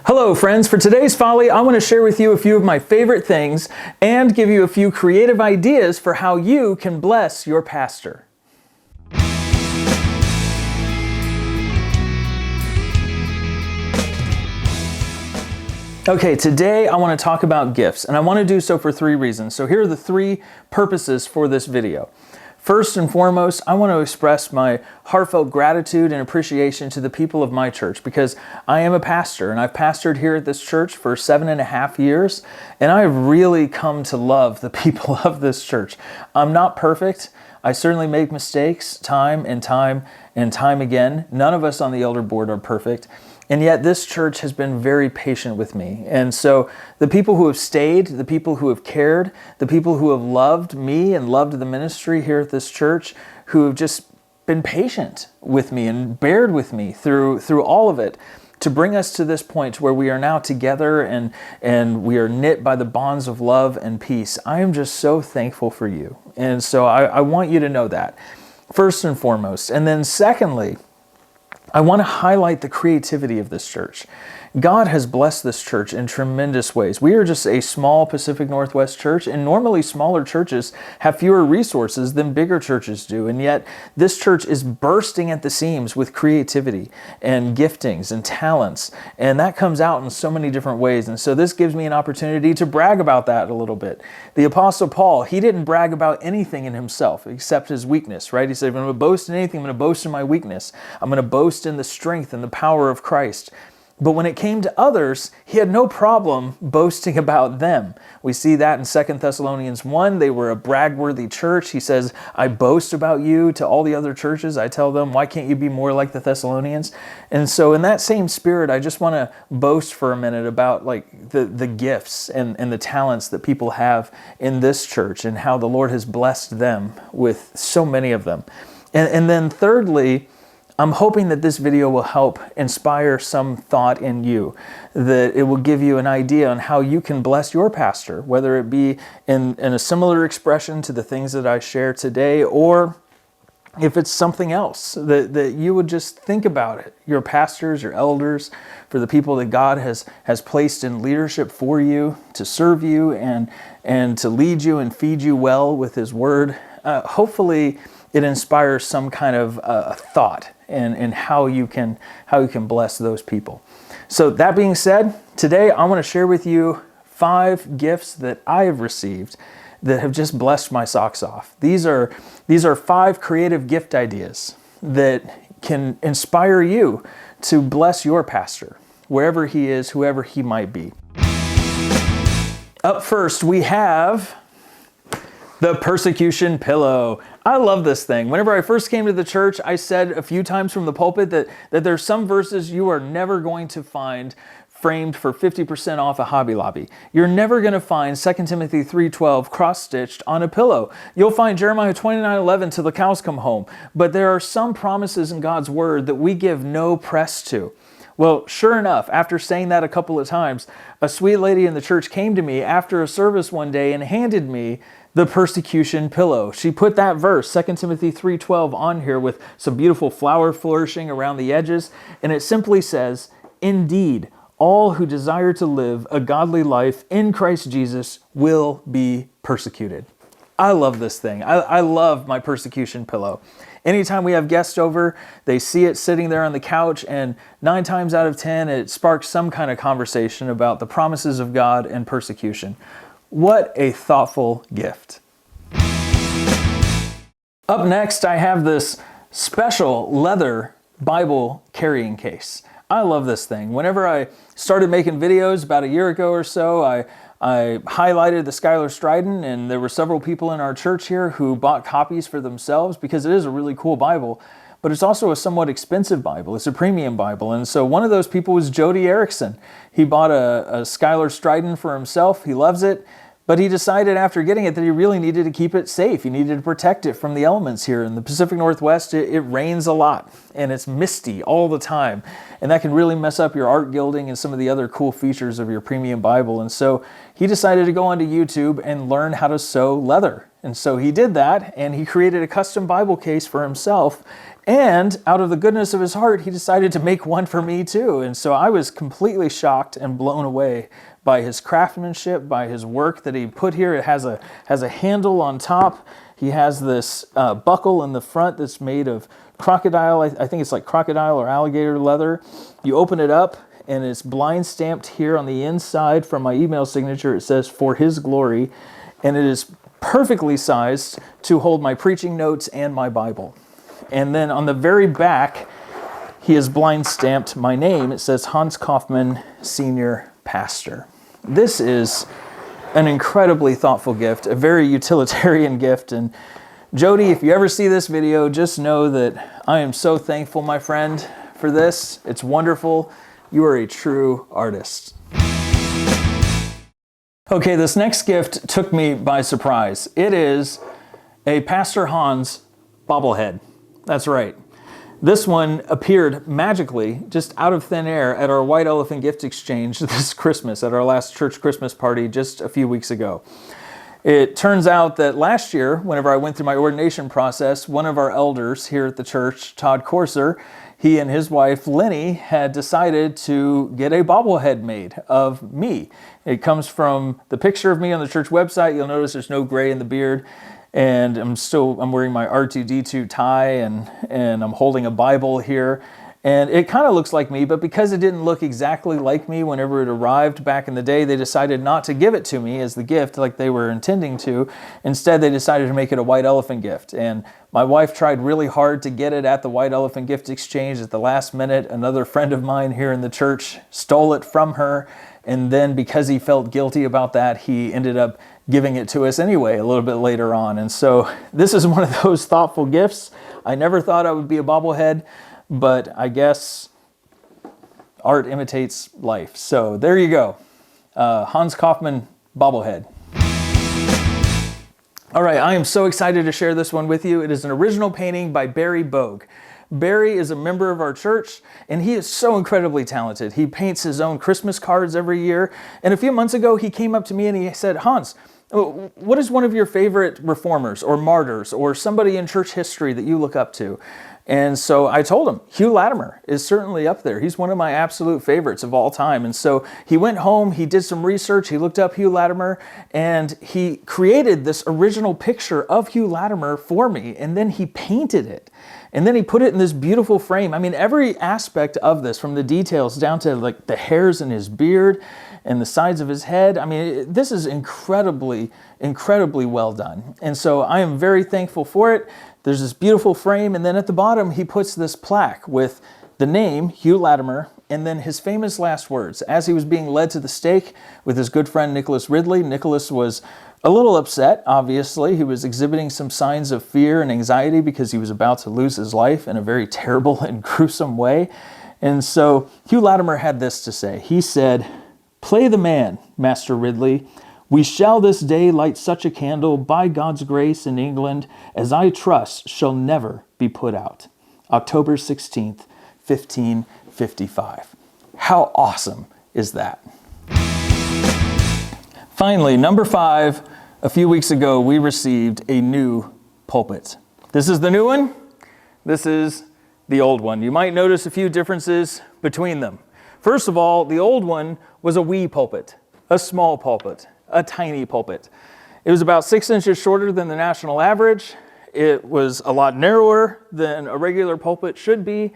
Hello friends, for today's Folly, I want to share with you a few of my favorite things and give you a few creative ideas for how you can bless your pastor. Okay, today I want to talk about gifts, and I want to do so for three reasons. So here are the three purposes for this video. First and foremost, I want to express my heartfelt gratitude and appreciation to the people of my church because I am a pastor and I've pastored here at this church for 7.5 years, and I've really come to love the people of this church. I'm not perfect. I certainly make mistakes time and time again. None of us on the elder board are perfect. And yet this church has been very patient with me. And so the people who have stayed, the people who have cared, the people who have loved me and loved the ministry here at this church, who have just been patient with me and bared with me through all of it, to bring us to this point where we are now together and we are knit by the bonds of love and peace. I am just so thankful for you. And so I want you to know that, first and foremost. And then secondly, I want to highlight the creativity of this church. God has blessed this church in tremendous ways. We are just a small Pacific Northwest church, and normally smaller churches have fewer resources than bigger churches do. And yet this church is bursting at the seams with creativity and giftings and talents. And that comes out in so many different ways. And so this gives me an opportunity to brag about that a little bit. The Apostle Paul, he didn't brag about anything in himself except his weakness, right? He said, if I'm going to boast in anything, I'm going to boast in my weakness. I'm going to boast in the strength and the power of Christ. But when it came to others, he had no problem boasting about them. We see that in 2 Thessalonians 1. They were a brag-worthy church. He says, I boast about you to all the other churches. I tell them, why can't you be more like the Thessalonians? And so in that same spirit, I just want to boast for a minute about like the gifts and the talents that people have in this church and how the Lord has blessed them with so many of them. And then thirdly, I'm hoping that this video will help inspire some thought in you, that it will give you an idea on how you can bless your pastor, whether it be in a similar expression to the things that I share today, or if it's something else, that you would just think about it. Your pastors, your elders, for the people that God has placed in leadership for you, to serve you and to lead you and feed you well with His Word. Hopefully it inspires some kind of thought and how you can bless those people. So that being said, today I want to share with you 5 gifts that I have received that have just blessed my socks off. These are 5 creative gift ideas that can inspire you to bless your pastor, wherever he is, whoever he might be. Up first, we have the persecution pillow. I love this thing. Whenever I first came to the church, I said a few times from the pulpit that there's some verses you are never going to find framed for 50% off a Hobby Lobby. You're never going to find 2 Timothy 3:12 cross-stitched on a pillow. You'll find Jeremiah 29:11 till the cows come home. But there are some promises in God's Word that we give no press to. Well, sure enough, after saying that a couple of times, a sweet lady in the church came to me after a service one day and handed me the persecution pillow. She put that verse, 2 Timothy 3:12, on here with some beautiful flower flourishing around the edges. And it simply says, indeed, all who desire to live a godly life in Christ Jesus will be persecuted. I love this thing. I love my persecution pillow. Anytime we have guests over, they see it sitting there on the couch, and 9 times out of 10, it sparks some kind of conversation about the promises of God and persecution. What a thoughtful gift. Up next, I have this special leather Bible carrying case. I love this thing. Whenever I started making videos about a year ago or so, I highlighted the Schuyler Strident, and there were several people in our church here who bought copies for themselves because it is a really cool Bible, but it's also a somewhat expensive Bible. It's a premium Bible. And so one of those people was Jody Erickson. He bought a Schuyler Strident for himself. He loves it. But he decided after getting it that he really needed to keep it safe. He needed to protect it from the elements here. In the Pacific Northwest, it rains a lot and it's misty all the time. And that can really mess up your art gilding and some of the other cool features of your premium Bible. And so he decided to go onto YouTube and learn how to sew leather. And so he did that, and he created a custom Bible case for himself. And out of the goodness of his heart, he decided to make one for me too. And so I was completely shocked and blown away by his craftsmanship, by his work that he put here. It has a handle on top. He has this buckle in the front that's made of crocodile. I think it's like crocodile or alligator leather. You open it up, and it's blind stamped here on the inside from my email signature. It says, "For His glory," and it is perfectly sized to hold my preaching notes and my Bible. And then on the very back, he has blind stamped my name. It says Hans Kaufman, Senior Pastor. This is an incredibly thoughtful gift, a very utilitarian gift. And Jody, if you ever see this video, just know that I am so thankful, my friend, for this. It's wonderful. You are a true artist. Okay, this next gift took me by surprise. It is a Pastor Hans bobblehead. That's right. This one appeared magically, just out of thin air, at our White Elephant gift exchange this Christmas, at our last church Christmas party just a few weeks ago. It turns out that last year, whenever I went through my ordination process, one of our elders here at the church, Todd Corser, he and his wife, Lenny, had decided to get a bobblehead made of me. It comes from the picture of me on the church website. You'll notice there's no gray in the beard. And I'm wearing my R2D2 tie, and I'm holding a Bible here. And it kind of looks like me, but because it didn't look exactly like me whenever it arrived back in the day, they decided not to give it to me as the gift like they were intending to. Instead, they decided to make it a White Elephant gift. And my wife tried really hard to get it at the White Elephant gift exchange. At the last minute, another friend of mine here in the church stole it from her. And then because he felt guilty about that, he ended up giving it to us anyway a little bit later on. And so this is one of those thoughtful gifts. I never thought I would be a bobblehead, but I guess art imitates life. So there you go. Hans Kaufman bobblehead. All right, I am so excited to share this one with you. It is an original painting by Barry Bogue. Barry is a member of our church, and he is so incredibly talented. He paints his own Christmas cards every year. And a few months ago, he came up to me and he said, "Hans, what is one of your favorite reformers or martyrs or somebody in church history that you look up to?" And so I told him, Hugh Latimer is certainly up there. He's one of my absolute favorites of all time. And so he went home, he did some research, he looked up Hugh Latimer, and he created this original picture of Hugh Latimer for me, and then he painted it. And then he put it in this beautiful frame. I mean, every aspect of this, from the details down to like the hairs in his beard and the sides of his head. I mean, this is incredibly, incredibly well done. And so I am very thankful for it. There's this beautiful frame, and then at the bottom, he puts this plaque with the name, Hugh Latimer, and then his famous last words. As he was being led to the stake with his good friend Nicholas Ridley, Nicholas was a little upset, obviously. He was exhibiting some signs of fear and anxiety because he was about to lose his life in a very terrible and gruesome way. And so Hugh Latimer had this to say. He said, "Play the man, Master Ridley. We shall this day light such a candle by God's grace in England as I trust shall never be put out. October 16th, 1555. How awesome is that? Finally, number 5, a few weeks ago, we received a new pulpit. This is the new one. This is the old one. You might notice a few differences between them. First of all, the old one was a wee pulpit, a small pulpit, a tiny pulpit. It was about 6 inches shorter than the national average. It was a lot narrower than a regular pulpit should be.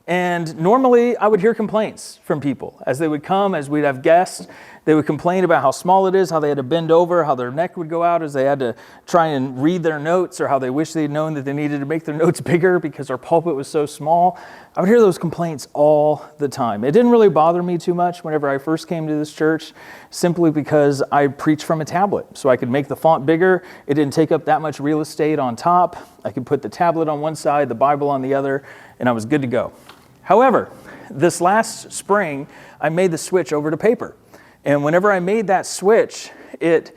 And normally I would hear complaints from people as they would come, as we'd have guests. They would complain about how small it is, how they had to bend over, how their neck would go out as they had to try and read their notes, or how they wish they'd known that they needed to make their notes bigger because our pulpit was so small. I would hear those complaints all the time. It didn't really bother me too much whenever I first came to this church, simply because I preached from a tablet. So I could make the font bigger. It didn't take up that much real estate on top. I could put the tablet on one side, the Bible on the other, and I was good to go. However, this last spring, I made the switch over to paper. And whenever I made that switch, it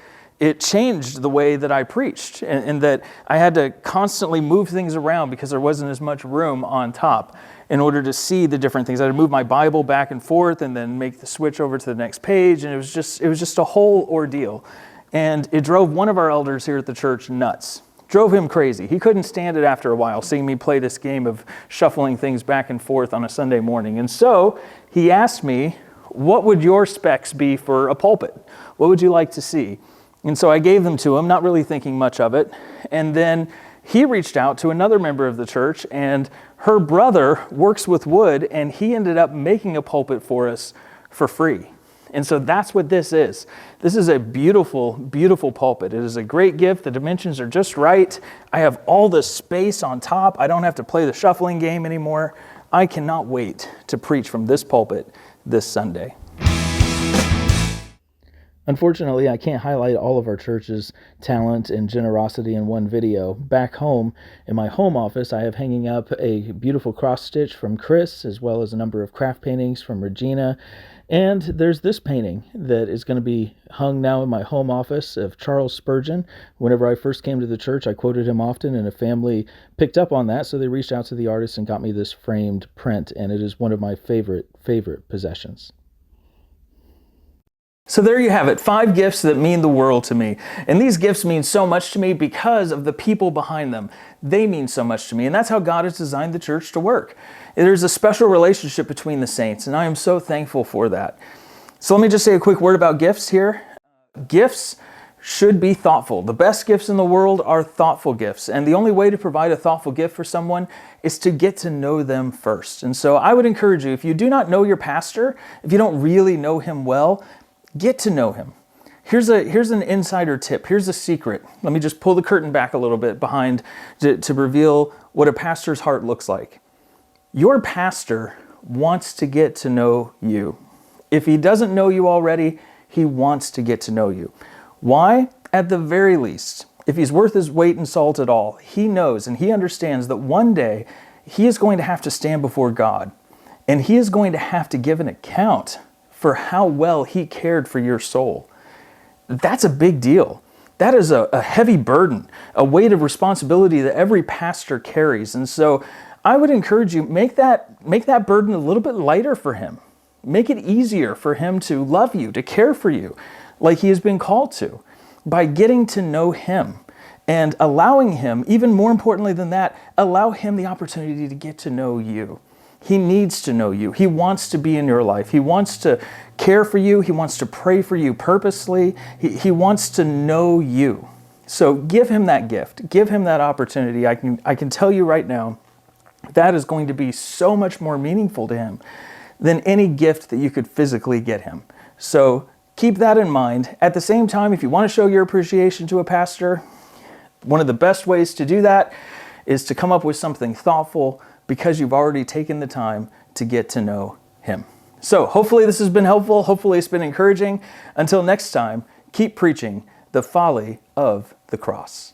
changed the way that I preached, and that I had to constantly move things around because there wasn't as much room on top in order to see the different things. I had to move my Bible back and forth and then make the switch over to the next page, and it was just a whole ordeal. And it drove one of our elders here at the church nuts. Drove him crazy. He couldn't stand it after a while, seeing me play this game of shuffling things back and forth on a Sunday morning. And so he asked me, what would your specs be for a pulpit? What would you like to see? And so I gave them to him, not really thinking much of it. And then he reached out to another member of the church, and her brother works with wood, and he ended up making a pulpit for us for free. And so that's what this is. This is a beautiful, beautiful pulpit. It is a great gift. The dimensions are just right. I have all the space on top. I don't have to play the shuffling game anymore. I cannot wait to preach from this pulpit this Sunday. Unfortunately, I can't highlight all of our church's talent and generosity in one video. Back home, in my home office, I have hanging up a beautiful cross stitch from Chris, as well as a number of craft paintings from Regina. And there's this painting that is going to be hung now in my home office of Charles Spurgeon. Whenever I first came to the church, I quoted him often, and a family picked up on that, so they reached out to the artist and got me this framed print, and it is one of my favorite possessions. So there you have it, 5 gifts that mean the world to me. And these gifts mean so much to me because of the people behind them. They mean so much to me, and that's how God has designed the church to work. There's a special relationship between the saints, and I am so thankful for that. So let me just say a quick word about gifts here. Gifts should be thoughtful. The best gifts in the world are thoughtful gifts, and the only way to provide a thoughtful gift for someone is to get to know them first. And so I would encourage you, if you do not know your pastor, if you don't really know him well, get to know him. Here's an insider tip. Here's a secret. Let me just pull the curtain back a little bit behind to reveal what a pastor's heart looks like. Your pastor wants to get to know you. If he doesn't know you already, he wants to get to know you. Why? At the very least, if he's worth his weight in salt at all, he knows and he understands that one day he is going to have to stand before God, and he is going to have to give an account for how well he cared for your soul. That's a big deal. That is a heavy burden, a weight of responsibility that every pastor carries. And so I would encourage you, make that burden a little bit lighter for him. Make it easier for him to love you, to care for you like he has been called to, by getting to know him and allowing him, even more importantly than that, allow him the opportunity to get to know you. He needs to know you. He wants to be in your life. He wants to care for you. He wants to pray for you purposely. He wants to know you. So give him that gift. Give him that opportunity. I can tell you right now, that is going to be so much more meaningful to him than any gift that you could physically get him. So keep that in mind. At the same time, if you want to show your appreciation to a pastor, one of the best ways to do that is to come up with something thoughtful, because you've already taken the time to get to know him. So hopefully this has been helpful. Hopefully it's been encouraging. Until next time, keep preaching the folly of the cross.